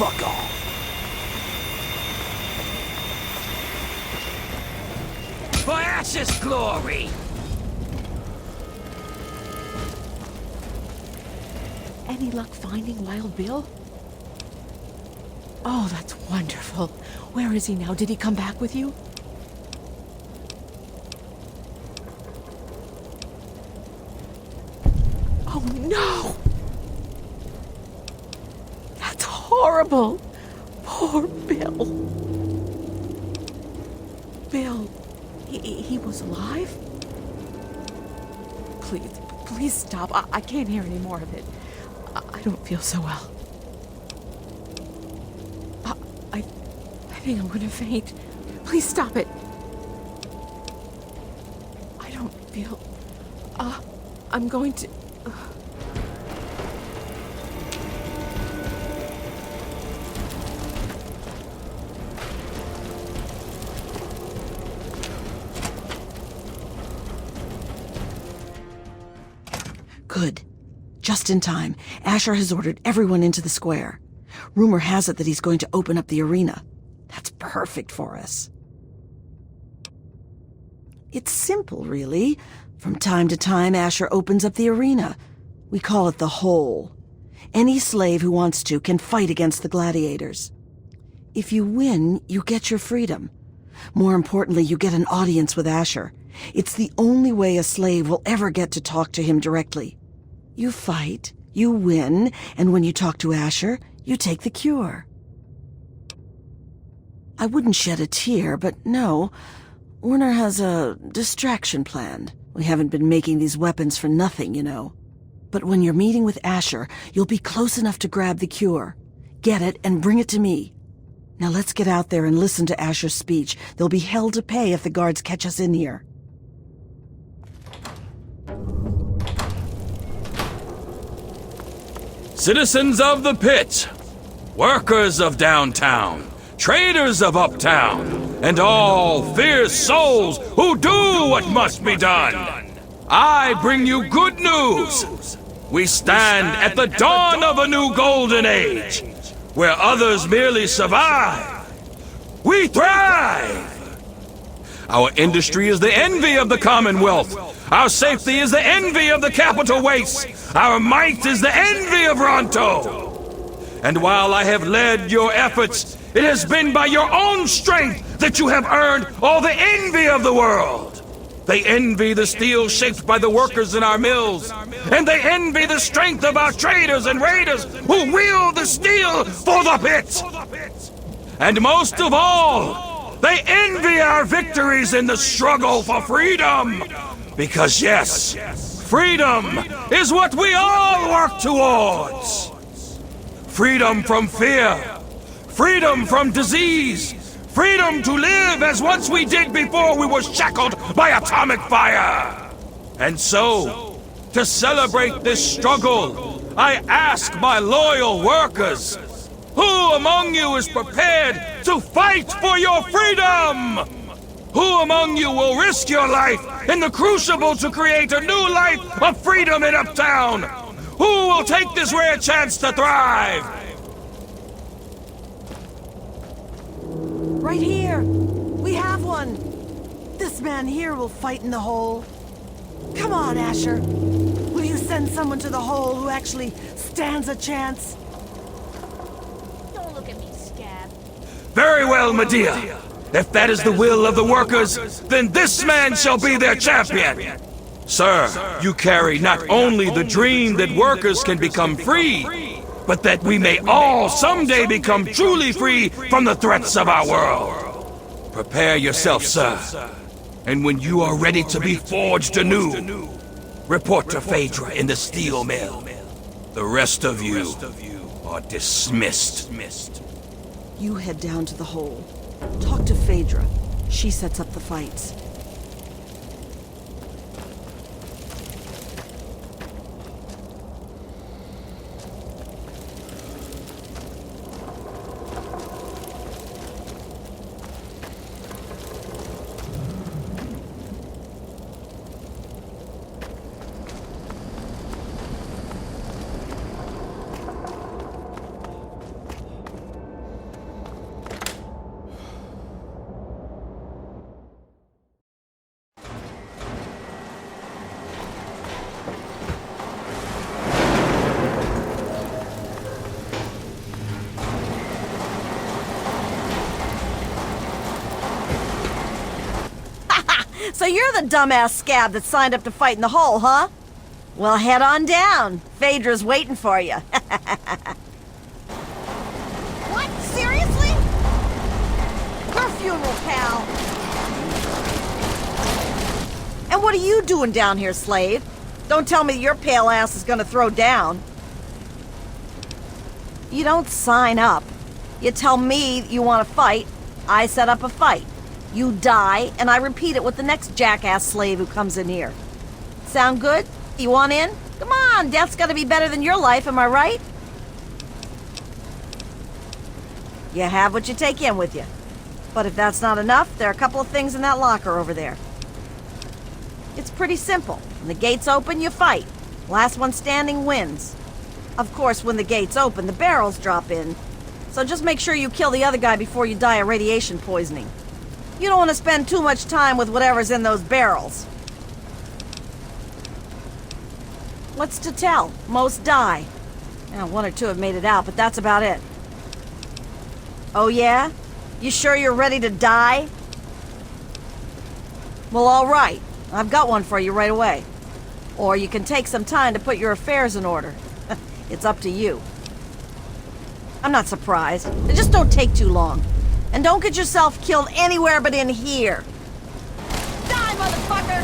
Fuck off. For Ash's glory! Any luck finding Wild Bill? Oh, that's wonderful. Where is he now? Did he come back with you? Oh, no! That's horrible! Poor Bill. Bill, he was alive? Please stop. I can't hear any more of it. I don't feel so well. I think I'm gonna faint. Please stop it. I don't feel... I'm going to... Good. Just in time. Asher has ordered everyone into the square. Rumor has it that he's going to open up the arena. That's perfect for us. It's simple, really. From time to time, Asher opens up the arena. We call it the Hole. Any slave who wants to can fight against the gladiators. If you win, you get your freedom. More importantly, you get an audience with Asher. It's the only way a slave will ever get to talk to him directly. You fight, you win, and when you talk to Asher, you take the cure. I wouldn't shed a tear, but no. Werner has a distraction planned. We haven't been making these weapons for nothing, you know. But when you're meeting with Asher, you'll be close enough to grab the cure. Get it and bring it to me. Now let's get out there and listen to Asher's speech. There'll be hell to pay if the guards catch us in here. Citizens of the Pitt, workers of downtown, traders of uptown, and all fierce souls who do what must be done, I bring you good news. We stand at the dawn of a new golden age, where others merely survive. We thrive! Our industry is the envy of the Commonwealth. Our safety is the envy of the capital wastes. Our might is the envy of Ronto. And while I have led your efforts, it has been by your own strength that you have earned all the envy of the world. They envy the steel shaped by the workers in our mills. And they envy the strength of our traders and raiders who wield the steel for the pit. And most of all, they envy our victories in the struggle for freedom. Because yes, freedom is what we all work towards. Freedom from fear. Freedom from disease. Freedom to live as once we did before we were shackled by atomic fire. And so, to celebrate this struggle, I ask my loyal workers, who among you is prepared to fight for your freedom? Who among you will risk your life in the crucible to create a new life of freedom in Uptown? Who will take this rare chance to thrive? Right here. We have one. This man here will fight in the hole. Come on, Asher. Will you send someone to the hole who actually stands a chance? Don't look at me, Scab. Very well, Medea. If that is the will of the workers, then this man shall be their champion. Sir, you carry not only the dream that workers can become free, but that we may all someday become truly free from the threats of our world. Prepare yourself, sir. And when you are ready to be forged anew, report to Phaedra in the steel mill. The rest of you are dismissed. You head down to the hole. Talk to Phaedra. She sets up the fights. So you're the dumbass scab that signed up to fight in the hole, huh? Well, head on down. Phaedra's waiting for you. What? Seriously? Your funeral, pal. And what are you doing down here, slave? Don't tell me your pale ass is gonna throw down. You don't sign up. You tell me you want to fight, I set up a fight. You die, and I repeat it with the next jackass slave who comes in here. Sound good? You want in? Come on, death's gotta be better than your life, am I right? You have what you take in with you. But if that's not enough, there are a couple of things in that locker over there. It's pretty simple. When the gates open, you fight. Last one standing wins. Of course, when the gates open, the barrels drop in. So just make sure you kill the other guy before you die of radiation poisoning. You don't want to spend too much time with whatever's in those barrels. What's to tell? Most die. Now, one or two have made it out, but that's about it. Oh yeah? You sure you're ready to die? Well, all right. I've got one for you right away. Or you can take some time to put your affairs in order. It's up to you. I'm not surprised. Just don't take too long. And don't get yourself killed anywhere but in here. Die, motherfucker!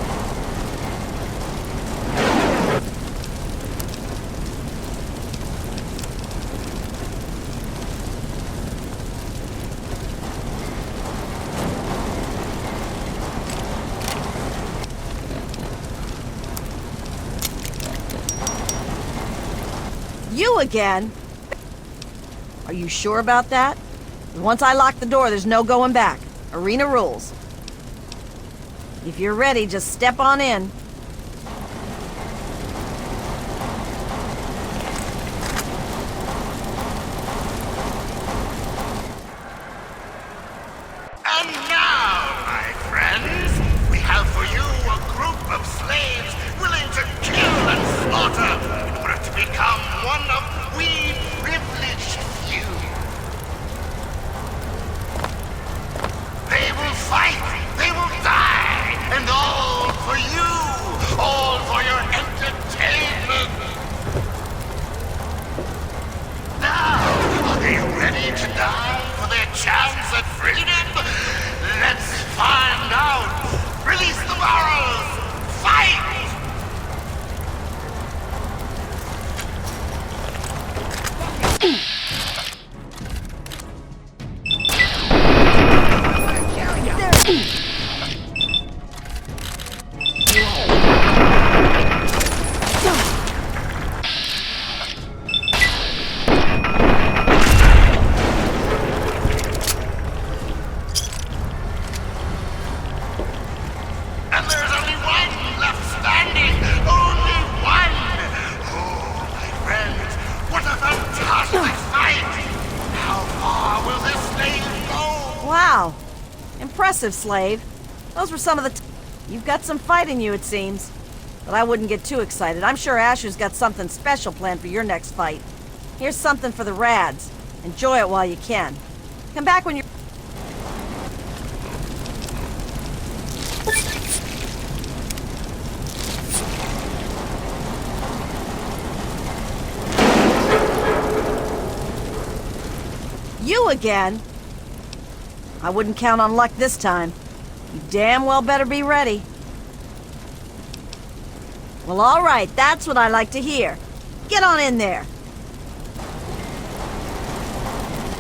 You again? Are you sure about that? Once I lock the door, there's no going back. Arena rules. If you're ready, just step on in. And now, my friends, impressive, slave. Those were some of the... You've got some fight in you, it seems. But I wouldn't get too excited. I'm sure Asher's got something special planned for your next fight. Here's something for the Rads. Enjoy it while you can. Come back when you're... You again? I wouldn't count on luck this time. You damn well better be ready. Well, all right, that's what I like to hear. Get on in there.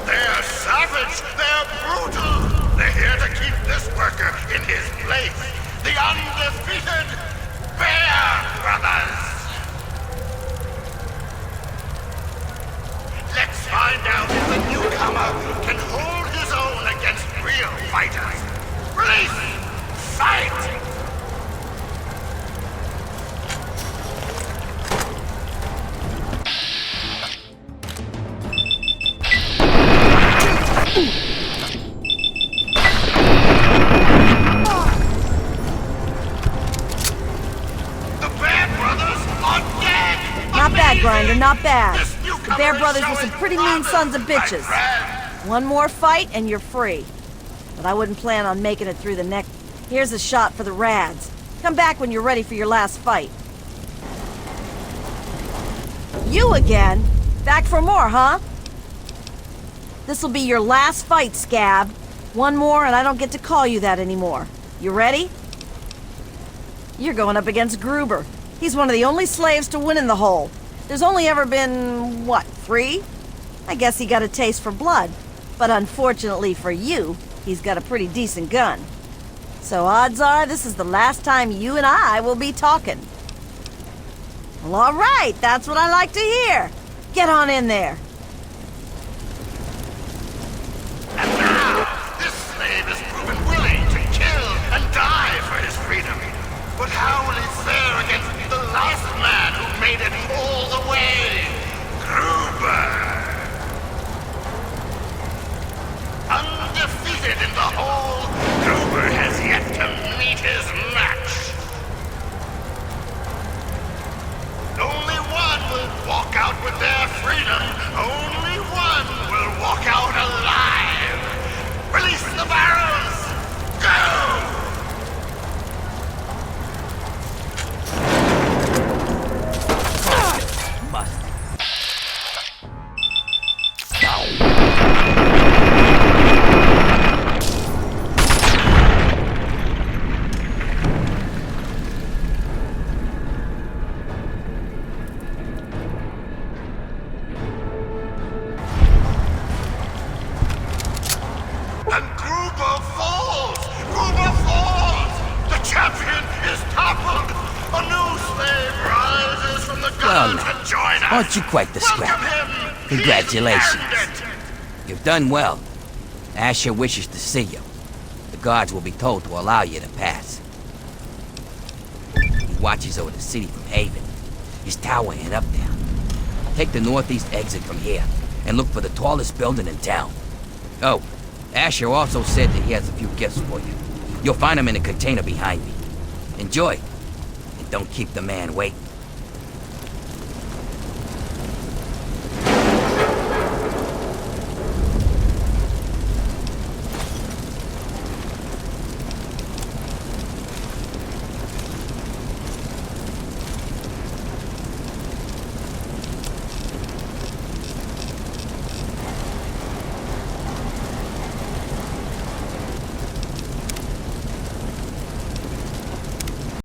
They're savage, they're brutal. They're here to keep this worker in his place. The undefeated Bear Brothers. Let's find out if the newcomer can hold his own against real fighters. Release! Fight! The Bear Brothers are dead! Not bad, Grinder, not bad. The Bear Brothers were some pretty mean sons of bitches. One more fight and you're free. But I wouldn't plan on making it through the neck. Here's a shot for the Rads. Come back when you're ready for your last fight. You again? Back for more, huh? This'll be your last fight, Scab. One more and I don't get to call you that anymore. You ready? You're going up against Gruber. He's one of the only slaves to win in the hole. There's only ever been, what, 3? I guess he got a taste for blood. But unfortunately for you, he's got a pretty decent gun. So odds are this is the last time you and I will be talking. Well, all right, that's what I like to hear. Get on in there. And now, this slave has proven willing to kill and die for his freedom. But how will he fare against the last man who made it all the way? Gruber. Undefeated in the hole, Gruber has yet to meet his match. Only one will walk out with their freedom. Only one will walk out alive. Release the barrels. Go! And Gruber falls! Gruber falls! The champion is toppled! A new slave rises from the Well, guard to join us! aren't you quite the scrapper? Congratulations. You've done well. Asher wishes to see you. The guards will be told to allow you to pass. He watches over the city from Haven. His tower and Uptown. Take the northeast exit from here, and look for the tallest building in town. Oh, Asher also said that he has a few gifts for you. You'll find them in a container behind me. Enjoy, and don't keep the man waiting.